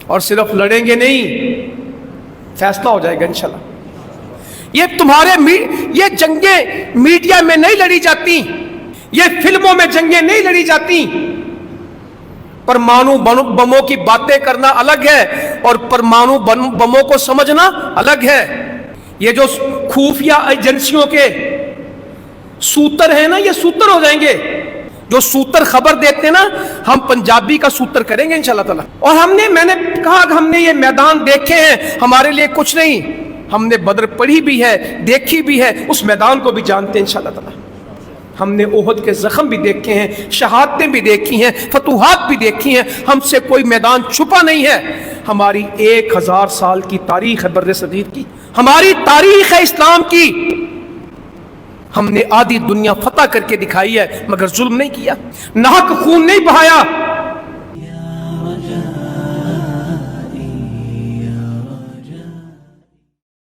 اور صرف لڑیں گے نہیں، فیصلہ ہو جائے گا انشاءاللہ۔ یہ جنگیں میڈیا میں نہیں لڑی جاتی، یہ فلموں میں جنگیں نہیں لڑی جاتی۔ پرمانو بموں کی باتیں کرنا الگ ہے اور پرمانو بموں کو سمجھنا الگ ہے۔ یہ جو خفیہ ایجنسیوں کے سوتر ہیں نا، یہ سوتر ہو جائیں گے۔ جو سوتر خبر دیتے ہیں نا، ہم پنجابی کا سوتر کریں گے انشاءاللہ تعالی۔ اور میں نے کہا کہ ہم نے یہ میدان دیکھے ہیں، ہمارے لیے کچھ نہیں، ہم نے بدر پڑھی بھی ہے، دیکھی بھی ہے، اس میدان کو بھی جانتے ہیں انشاءاللہ تعالی۔ ہم نے احد کے زخم بھی دیکھے ہیں، شہادتیں بھی دیکھی ہیں، فتوحات بھی دیکھی ہیں، ہم سے کوئی میدان چھپا نہیں ہے۔ ہماری 1000 سال کی تاریخ ہے بر صغیر کی، ہماری تاریخ ہے اسلام کی۔ ہم نے آدھی دنیا فتح کر کے دکھائی ہے، مگر ظلم نہیں کیا، ناحق خون نہیں بہایا،